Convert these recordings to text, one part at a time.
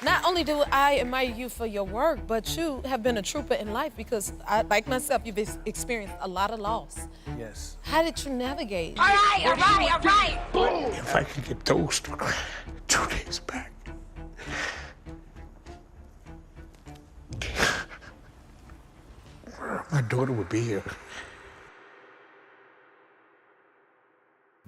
Not only do I admire you for your work, but you have been a trooper in life because, like myself, you've experienced a lot of loss. Yes. How did you navigate? All right. If I could get those 2 days back. My daughter would be here.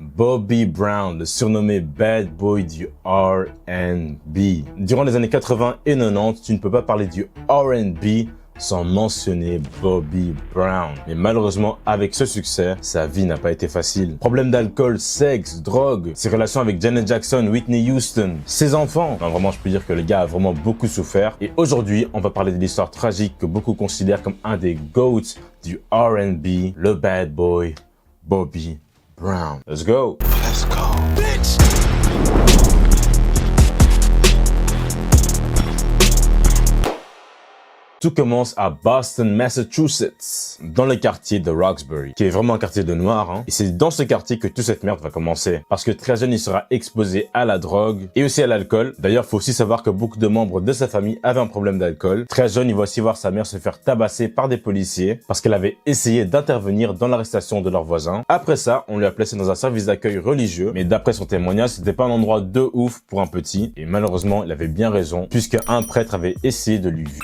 Bobby Brown, le surnommé Bad Boy du R&B. Durant les années 80 et 90, tu ne peux pas parler du R&B sans mentionner Bobby Brown. Mais malheureusement, avec ce succès, sa vie n'a pas été facile. Problèmes d'alcool, sexe, drogue, ses relations avec Janet Jackson, Whitney Houston, ses enfants. Non, vraiment, je peux dire que le gars a vraiment beaucoup souffert. Et aujourd'hui, on va parler de l'histoire tragique que beaucoup considèrent comme un des GOATs du R&B, le Bad Boy, Bobby Brown. Let's go. Let's go, bitch! Tout commence à Boston, Massachusetts, dans le quartier de Roxbury, qui est vraiment un quartier de noirs, hein. Et c'est dans ce quartier que toute cette merde va commencer. Parce que très jeune, il sera exposé à la drogue et aussi à l'alcool. D'ailleurs, faut aussi savoir que beaucoup de membres de sa famille avaient un problème d'alcool. Très jeune, il va aussi voir sa mère se faire tabasser par des policiers parce qu'elle avait essayé d'intervenir dans l'arrestation de leurs voisins. Après ça, on lui a placé dans un service d'accueil religieux, mais d'après son témoignage, c'était pas un endroit de ouf pour un petit. Et malheureusement, il avait bien raison, puisque un prêtre avait essayé de lui violer.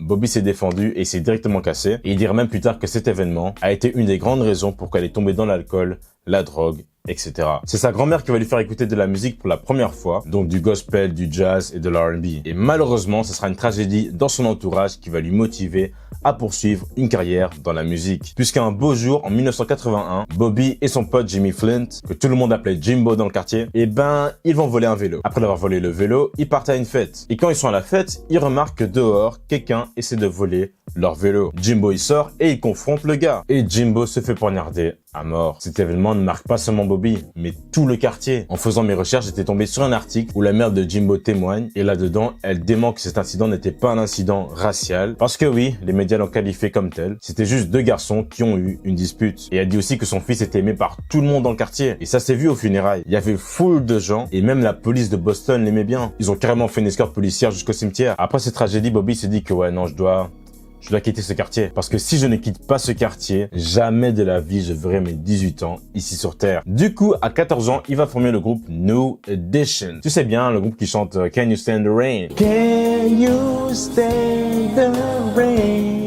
Bobby s'est défendu et s'est directement cassé. Et il dira même plus tard que cet événement a été une des grandes raisons pour qu'elle est tombée dans l'alcool, la drogue, etc. C'est sa grand-mère qui va lui faire écouter de la musique pour la première fois, donc du gospel, du jazz et de l'R&B. Et malheureusement, ce sera une tragédie dans son entourage qui va lui motiver à poursuivre une carrière dans la musique. Puisqu'un beau jour, en 1981, Bobby et son pote Jimmy Flint, que tout le monde appelait Jimbo dans le quartier, ils vont voler un vélo. Après avoir volé le vélo, ils partent à une fête. Et quand ils sont à la fête, ils remarquent que dehors, quelqu'un essaie de voler leur vélo. Jimbo, il sort et il confronte le gars. Et Jimbo se fait poignarder à mort. Cet événement ne marque pas seulement Bobby, mais tout le quartier. En faisant mes recherches, j'étais tombé sur un article où la mère de Jimbo témoigne, et là-dedans, elle dément que cet incident n'était pas un incident racial, parce que oui, les médias l'ont qualifié comme tel. C'était juste deux garçons qui ont eu une dispute. Et elle dit aussi que son fils était aimé par tout le monde dans le quartier. Et ça s'est vu aux funérailles. Il y avait foule de gens, et même la police de Boston l'aimait bien. Ils ont carrément fait une escorte policière jusqu'au cimetière. Après cette tragédie, Bobby s'est dit que ouais, non, je dois quitter ce quartier. Parce que si je ne quitte pas ce quartier, jamais de la vie je verrai mes 18 ans ici sur Terre. Du coup, à 14 ans, il va former le groupe New Edition. Tu sais bien, le groupe qui chante Can You Stand the Rain? Can you stand the rain?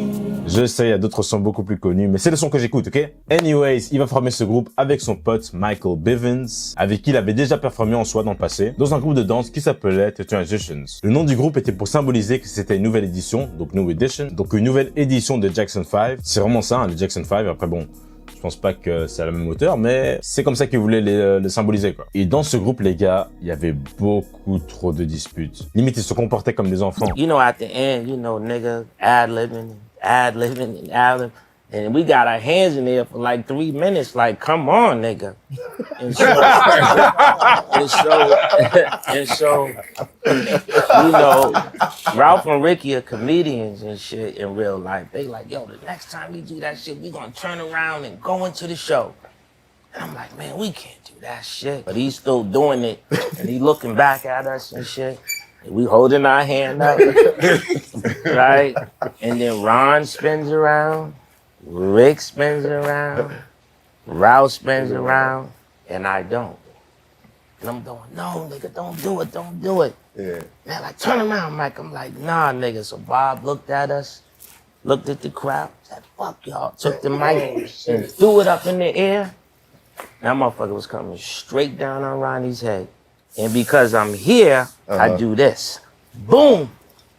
Je sais, il y a d'autres sons beaucoup plus connus, mais c'est le son que j'écoute, ok? Anyways, il va former ce groupe avec son pote Michael Bivins, avec qui il avait déjà performé en soi dans le passé, dans un groupe de danse qui s'appelait The Transitions. Le nom du groupe était pour symboliser que c'était une nouvelle édition, donc New Edition, donc une nouvelle édition de Jackson 5. C'est vraiment ça, hein, le Jackson 5. Après bon, je pense pas que c'est à la même hauteur, mais c'est comme ça qu'ils voulaient les symboliser, quoi. Et dans ce groupe, les gars, il y avait beaucoup trop de disputes. Limite, ils se comportaient comme des enfants. You know, at the end, you know, nigga, ad-libbing, and we got our hands in there for like 3 minutes, like, come on, nigga. And so, and so, you know, Ralph and Ricky are comedians and shit in real life. They like, yo, the next time we do that shit, we gonna turn around and go into the show. And I'm like, man, we can't do that shit. But he's still doing it, and he looking back at us and shit. And we holding our hand up, right? And then Ron spins around, Rick spins around, Ralph spins around, and I don't. And I'm going, no, nigga, don't do it. Yeah. Man, like, turn around, Mike. I'm like, nah, nigga. So Bob looked at us, looked at the crowd, said, fuck y'all. Took the mic and threw it up in the air. That motherfucker was coming straight down on Ronnie's head. And because I'm here, I do this. Boom!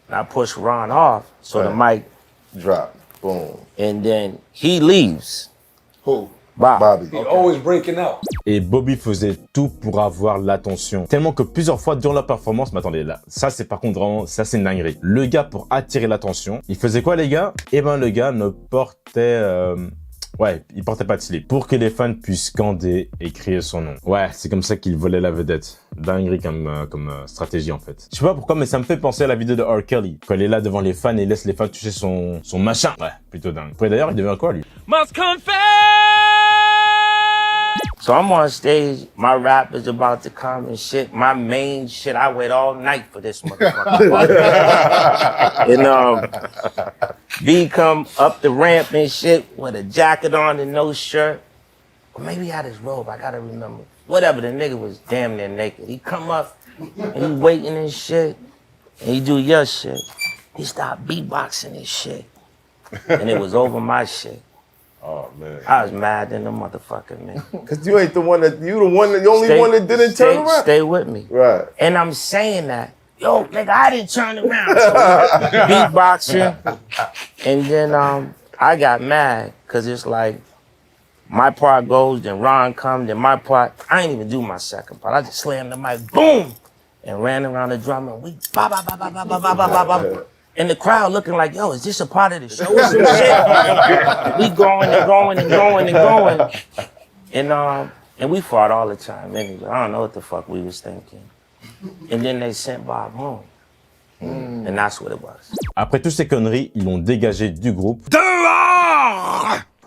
And I push Ron off, so the mic Drop. Boom. and then he leaves. Who? Bob. Bobby. He always breaking out. Et Bobby faisait tout pour avoir l'attention. Tellement que plusieurs fois durant la performance, mais attendez, là, ça c'est par contre vraiment, ça c'est une dinguerie. Le gars, pour attirer l'attention, il faisait quoi les gars? Eh ben le gars ne portait... il portait pas de slip pour que les fans puissent scander et crier son nom. Ouais, c'est comme ça qu'il volait la vedette. Dinguerie comme stratégie en fait. Je sais pas pourquoi, mais ça me fait penser à la vidéo de R. Kelly. Quand il est là devant les fans et il laisse les fans toucher son machin. Ouais, plutôt dingue. Après d'ailleurs, il devient quoi lui? Must confess. So I'm on stage, my rap is about to come and shit. My main shit, I wait all night for this motherfucker. And V come up the ramp and shit with a jacket on and no shirt. Or maybe he had his robe, I gotta remember. Whatever, the nigga was damn near naked. He come up and he waiting and shit. And he do your shit. He start beatboxing and shit. And it was over my shit. Oh man. I was mad than the motherfucker, man. Cause you ain't the one that the only one that didn't turn around. Stay with me. Right. And I'm saying that, yo, nigga, I didn't turn around. So beatboxing. And then I got mad, cause it's like my part goes, then Ron comes, then my part. I ain't even do my second part. I just slammed the mic, boom, and ran around the drum and we ba ba ba ba ba ba ba ba ba. And the crowd looking like, yo, is this a part of the show or some shit? We going and going and going and going. And we fought all the time anyway. I don't know what the fuck we was thinking. And then they sent Bob home. And that's what it was. Après toutes ces conneries, ils l'ont dégagé du groupe.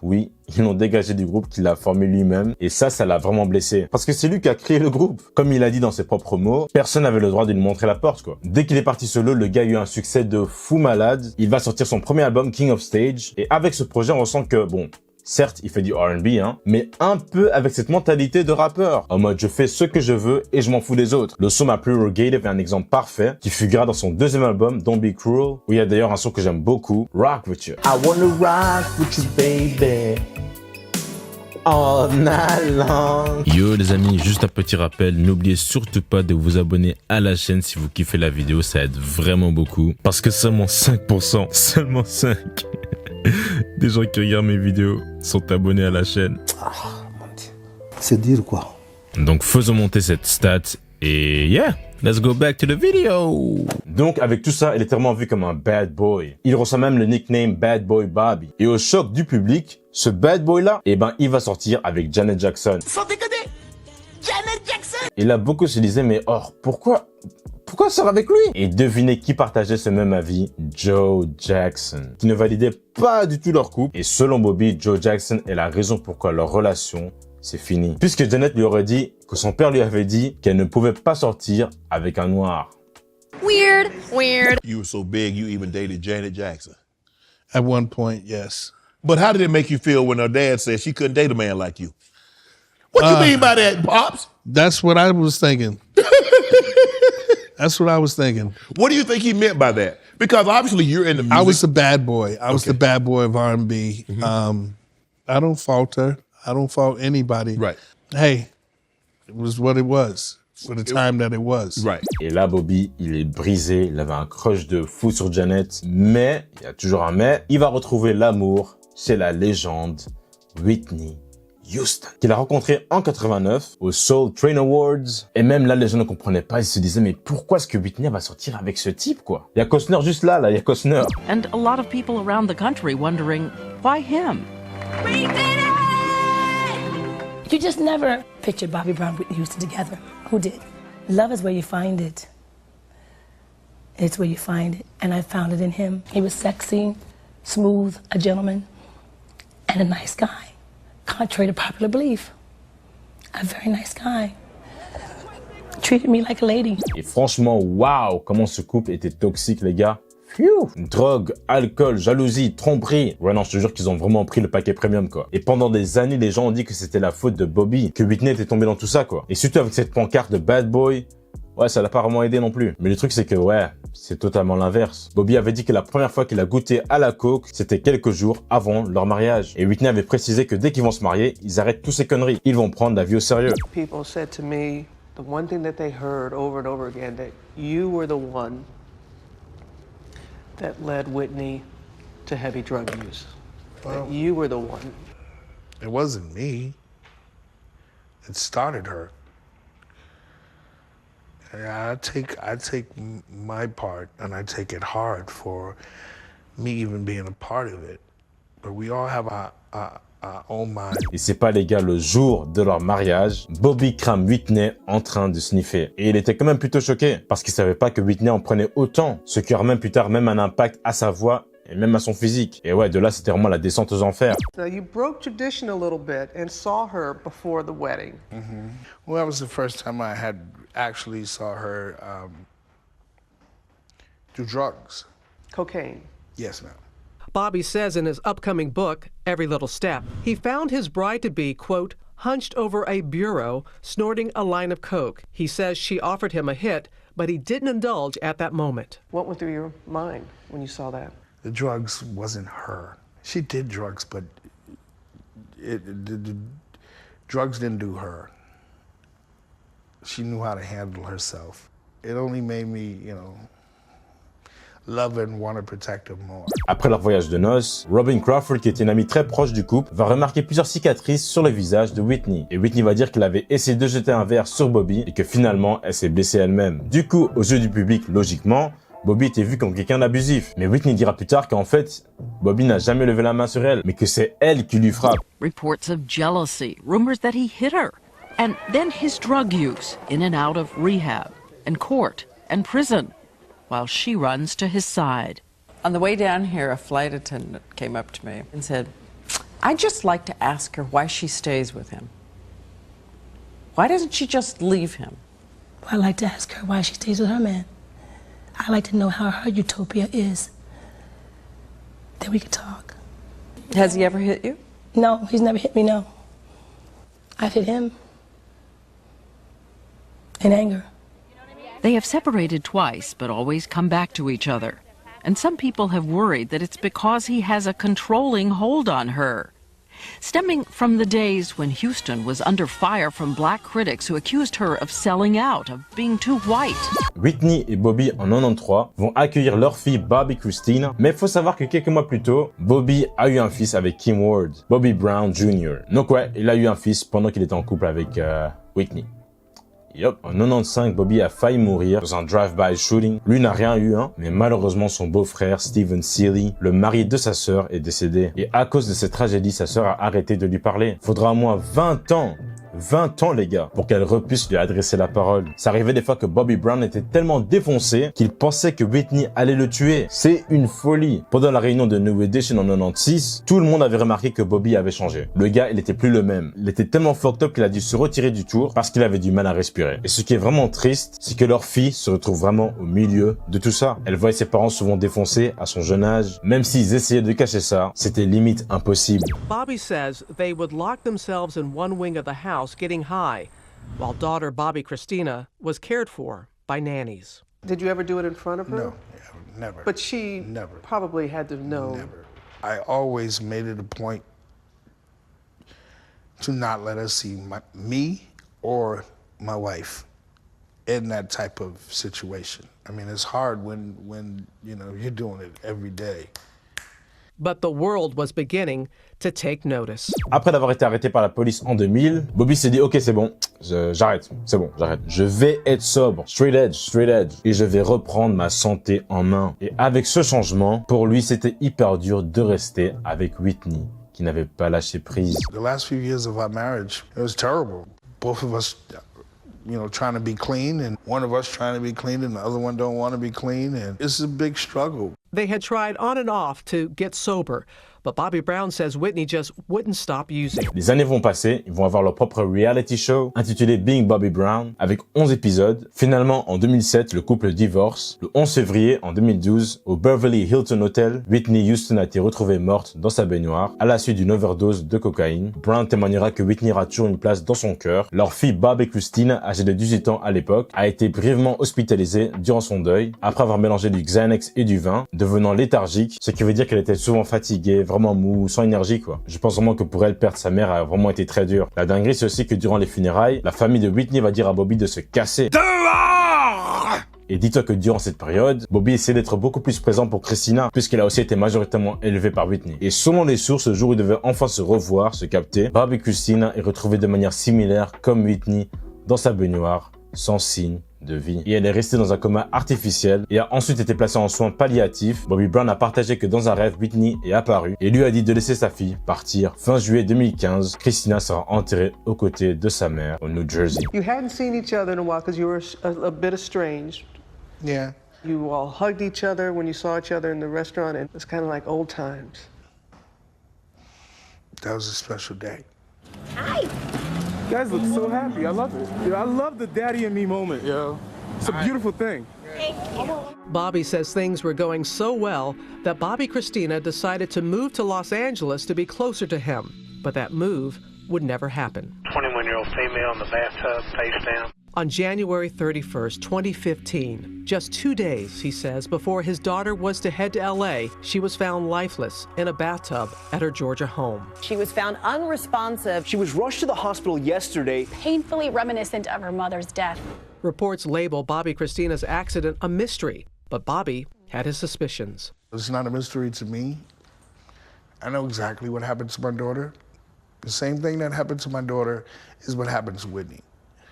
Oui, ils l'ont dégagé du groupe qu'il a formé lui-même, et ça l'a vraiment blessé. Parce que c'est lui qui a créé le groupe. Comme il a dit dans ses propres mots, personne n'avait le droit de lui montrer la porte, quoi. Dès qu'il est parti solo, le gars a eu un succès de fou malade. Il va sortir son premier album, King of Stage, et avec ce projet, on ressent que, bon, certes, il fait du R&B, hein, mais un peu avec cette mentalité de rappeur. En mode, je fais ce que je veux et je m'en fous des autres. Le son ma plus reggae est un exemple parfait qui figurera dans son deuxième album, Don't Be Cruel, où il y a d'ailleurs un son que j'aime beaucoup, Rock With You. I wanna rock with you, baby. All night long. Yo les amis, juste un petit rappel, n'oubliez surtout pas de vous abonner à la chaîne si vous kiffez la vidéo, ça aide vraiment beaucoup. Parce que seulement 5%, seulement 5% des gens qui regardent mes vidéos sont abonnés à la chaîne. Ah, mon Dieu. C'est dire quoi? Donc faisons monter cette stat et yeah, let's go back to the video. Donc avec tout ça, il est tellement vu comme un bad boy. Il reçoit même le nickname Bad Boy Bobby. Et au choc du public, ce bad boy là, eh ben il va sortir avec Janet Jackson. Sans déconner, Janet Jackson. Et là beaucoup se disaient mais or pourquoi sort avec lui? Et devinez qui partageait ce même avis? Joe Jackson, qui ne validait pas du tout leur couple. Et selon Bobby, Joe Jackson est la raison pourquoi leur relation c'est fini. Puisque Janet lui aurait dit que son père lui avait dit qu'elle ne pouvait pas sortir avec un noir. Weird. You were so big, you even dated Janet Jackson. At one point, yes. But how did it make you feel when her dad said she couldn't date a man like you? What you mean by that, Pops? That's what I was thinking. That's what I was thinking. What do you think he meant by that? Because obviously you're in the music. I was the bad boy. I was the bad boy of R&B. I don't fault her. I don't fault anybody. Right. Hey, it was what it was for the time that it was. Right. Et là, Bobby, il est brisé. Il avait un crush de fou sur Janet. Mais, il y a toujours un mais, il va retrouver l'amour chez la légende Whitney Houston, qu'il a rencontré en 89 au Soul Train Awards. Et même là, les gens ne comprenaient pas. Ils se disaient, mais pourquoi est-ce que Whitney va sortir avec ce type, quoi? Il y a Costner juste là, il y a Costner. And a lot of people around the country wondering, why him? We did it! You just never pictured Bobby Brown and Whitney Houston together. Who did? Love is where you find it. It's where you find it. And I found it in him. He was sexy, smooth, a gentleman, and a nice guy. Contrary to popular belief. A very nice guy. Treated me like a lady. Et franchement, waouh, comment ce couple était toxique, les gars. Phew. Drogue, alcool, jalousie, tromperie. Ouais, non, je te jure qu'ils ont vraiment pris le paquet premium, quoi. Et pendant des années, les gens ont dit que c'était la faute de Bobby, que Whitney était tombée dans tout ça, quoi. Et surtout avec cette pancarte de bad boy, ouais, ça l'a pas vraiment aidé non plus. Mais le truc, c'est que, ouais, c'est totalement l'inverse. Bobby avait dit que la première fois qu'il a goûté à la coke, c'était quelques jours avant leur mariage. Et Whitney avait précisé que dès qu'ils vont se marier, ils arrêtent tous ces conneries. Ils vont prendre la vie au sérieux. People said to me, the one thing that they heard over and over again, that you were the one that led Whitney to heavy drug use. That you were the one. It wasn't me. It started her. I take my part, and I take it hard for me even being a part of it. But we all have our own mind. Et c'est pas les gars, le jour de leur mariage, Bobby crame Whitney en train de sniffer. Et il était quand même plutôt choqué, parce qu'il savait pas que Whitney en prenait autant, ce qui aura même plus tard même un impact à sa voix et même à son physique. Et ouais, de là, c'était vraiment la descente aux enfers. Now, you broke tradition a little bit and saw her before the wedding. Well, that was the first time I had actually saw her do drugs. Cocaine. Yes, ma'am. Bobby says in his upcoming book, Every Little Step, he found his bride-to-be, quote, hunched over a bureau, snorting a line of coke. He says she offered him a hit, but he didn't indulge at that moment. What went through your mind when you saw that? The drugs wasn't her. She did drugs, but the drugs didn't do her. She knew how to handle herself. It only made me, love and want to protect her more. Après leur voyage de noces, Robin Crawford, qui était une amie très proche du couple, va remarquer plusieurs cicatrices sur le visage de Whitney. Et Whitney va dire qu'elle avait essayé de jeter un verre sur Bobby et que finalement, elle s'est blessée elle-même. Du coup, aux yeux du public, logiquement, Bobby était vu comme quelqu'un d'abusif. Mais Whitney dira plus tard qu'en fait, Bobby n'a jamais levé la main sur elle, mais que c'est elle qui lui frappe. Reports of jealousy, rumors that he hit her, and then his drug use, in and out of rehab, and court, and prison, while she runs to his side. On the way down here, a flight attendant came up to me and said, I'd just like to ask her why she stays with him. Why doesn't she just leave him? I'd like to ask her why she stays with her man. I'd like to know how her utopia is. Then we could talk. Has he ever hit you? No, he's never hit me, no. I've hit him. In anger. They have separated twice, but always come back to each other. And some people have worried that it's because he has a controlling hold on her. Stemming from the days when Houston was under fire from black critics who accused her of selling out, of being too white. Whitney et Bobby, en 93, vont accueillir leur fille Bobby Christina, mais faut savoir que quelques mois plus tôt, Bobby a eu un fils avec Kim Ward, Bobby Brown Jr. Donc ouais, il a eu un fils pendant qu'il était en couple avec Whitney. Yup. En 95, Bobby a failli mourir dans un drive-by shooting. Lui n'a rien eu, mais malheureusement son beau-frère, Stephen Seeley, le mari de sa sœur, est décédé. Et à cause de cette tragédie, sa sœur a arrêté de lui parler. Faudra au moins 20 ans les gars, pour qu'elle puisse lui adresser la parole. Ça arrivait des fois que Bobby Brown était tellement défoncé qu'il pensait que Whitney allait le tuer. C'est une folie. Pendant la réunion de New Edition en 96, tout le monde avait remarqué que Bobby avait changé. Le gars, il était plus le même. Il était tellement fucked up qu'il a dû se retirer du tour parce qu'il avait du mal à respirer. Et ce qui est vraiment triste, c'est que leur fille se retrouve vraiment au milieu de tout ça. Elle voyait ses parents souvent défoncés à son jeune âge. Même s'ils essayaient de cacher ça, c'était limite impossible. Bobby says they would lock themselves in one wing of the house getting high, while daughter Bobby Christina was cared for by nannies. Did you ever do it in front of her? No, never. But she probably had to know. Never. I always made it a point to not let her see me or my wife in that type of situation. I mean, it's hard when you're doing it every day. But the world was beginning to take notice. Après d'avoir été arrêté par la police en 2000, Bobby s'est dit « Ok, c'est bon, j'arrête, c'est bon, j'arrête. Je vais être sobre, straight edge, et je vais reprendre ma santé en main. » Et avec ce changement, pour lui, c'était hyper dur de rester avec Whitney, qui n'avait pas lâché prise. The last few years of our marriage, it was terrible. Both of us, trying to be clean, and one of us trying to be clean, and the other one don't want to be clean, and it's a big struggle. They had tried on and off to get sober, but Bobby Brown says Whitney just wouldn't stop using. Les années vont passer, ils vont avoir leur propre reality show intitulé Being Bobby Brown avec 11 épisodes. Finalement, en 2007, le couple divorce. Le 11 février en 2012, au Beverly Hilton Hotel, Whitney Houston a été retrouvée morte dans sa baignoire à la suite d'une overdose de cocaïne. Brown témoignera que Whitney aura toujours une place dans son cœur. Leur fille Bobby Christina, âgée de 18 ans à l'époque, a été brièvement hospitalisée durant son deuil après avoir mélangé du Xanax et du vin, devenant léthargique, ce qui veut dire qu'elle était souvent fatiguée, vraiment mou, sans énergie quoi. Je pense vraiment que pour elle, perdre sa mère a vraiment été très dur. La dinguerie, c'est aussi que durant les funérailles, la famille de Whitney va dire à Bobby de se casser. Dehors! Et dis-toi que durant cette période, Bobby essayait d'être beaucoup plus présent pour Christina, puisqu'elle a aussi été majoritairement élevée par Whitney. Et selon les sources, le jour où ils devaient enfin se revoir, se capter, Bobby Christina est retrouvée de manière similaire comme Whitney dans sa baignoire, sans signe de vie. Et elle est restée dans un coma artificiel et a ensuite été placée en soins palliatifs. Bobby Brown a partagé que dans un rêve, Whitney est apparue et lui a dit de laisser sa fille partir. Fin juillet 2015, Christina sera enterrée aux côtés de sa mère au New Jersey. You hadn't seen each other in a while because you were a bit estranged. Yeah. You all hugged each other when you saw each other in the restaurant, and it's kind of like old times. That was a special day. You guys look so happy. I love it. I love the daddy and me moment, yo. It's a beautiful thing. Bobby says things were going so well that Bobby Christina decided to move to Los Angeles to be closer to him. But that move would never happen. 21-year-old female in the bathtub, face down. On January 31st, 2015, just 2 days, he says, before his daughter was to head to L.A., she was found lifeless in a bathtub at her Georgia home. She was found unresponsive. She was rushed to the hospital yesterday. Painfully reminiscent of her mother's death. Reports label Bobby Christina's accident a mystery, but Bobby had his suspicions. It's not a mystery to me. I know exactly what happened to my daughter. The same thing that happened to my daughter is what happened to Whitney.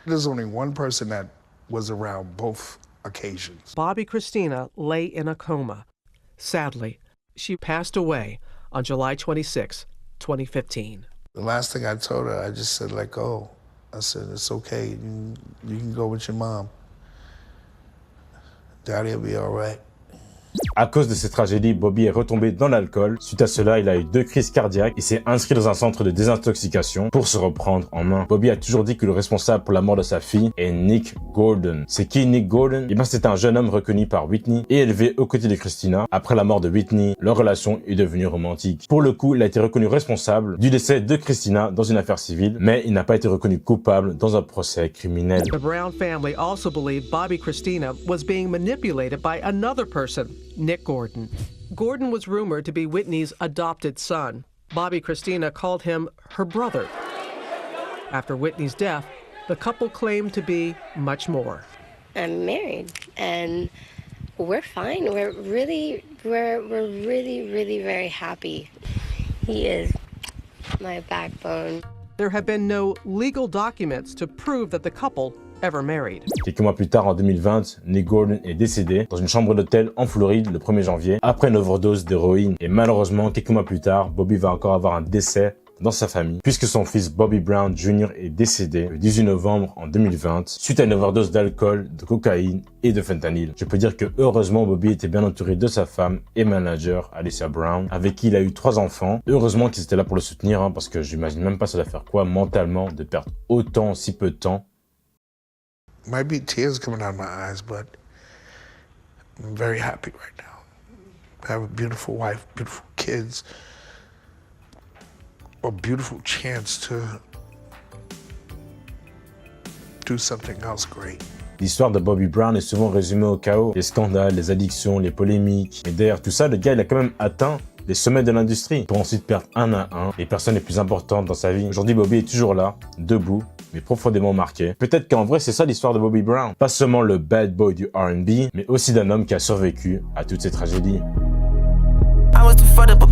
There's only one person that was around both occasions. Bobby Christina lay in a coma. Sadly, she passed away on July 26, 2015. The last thing I told her, I just said, let go. I said, it's okay, you can go with your mom. Daddy will be all right. À cause de ces tragédies, Bobby est retombé dans l'alcool. Suite à cela, il a eu 2 crises cardiaques et s'est inscrit dans un centre de désintoxication pour se reprendre en main. Bobby a toujours dit que le responsable pour la mort de sa fille est Nick Gordon. C'est qui Nick Gordon? Eh bien, c'est un jeune homme reconnu par Whitney et élevé aux côtés de Christina. Après la mort de Whitney, leur relation est devenue romantique. Pour le coup, il a été reconnu responsable du décès de Christina dans une affaire civile, mais il n'a pas été reconnu coupable dans un procès criminel. The Brown family also believed Bobby Christina was being manipulated by another person, Nick Gordon. Gordon was rumored to be Whitney's adopted son. Bobby Christina called him her brother. After Whitney's death, the couple claimed to be much more. I'm married and we're fine. We're really very happy. He is my backbone. There have been no legal documents to prove that the couple ever married. Quelques mois plus tard, en 2020, Nick Gordon est décédé dans une chambre d'hôtel en Floride le 1er janvier après une overdose d'héroïne. Et malheureusement, quelques mois plus tard, Bobby va encore avoir un décès dans sa famille, puisque son fils Bobby Brown Jr. est décédé le 18 novembre en 2020 suite à une overdose d'alcool, de cocaïne et de fentanyl. Je peux dire que heureusement Bobby était bien entouré de sa femme et manager Alicia Brown, avec qui il a eu 3 enfants. Heureusement qu'ils étaient là pour le soutenir, parce que j'imagine même pas ça doit faire quoi mentalement de perdre autant en si peu de temps. Might be tears coming out of my eyes, but I'm very happy right now. I have a beautiful wife, beautiful kids, a beautiful chance to do something else great. L'histoire de Bobby Brown est souvent résumée au chaos. Les scandales, les addictions, les polémiques. Mais derrière tout ça, le gars, il a quand même atteint les sommets de l'industrie pour ensuite perdre un à un les personnes les plus importantes dans sa vie. Aujourd'hui, Bobby est toujours là, debout, mais profondément marqué. Peut-être qu'en vrai, c'est ça l'histoire de Bobby Brown. Pas seulement le bad boy du R&B, mais aussi d'un homme qui a survécu à toutes ces tragédies. I was too fucked up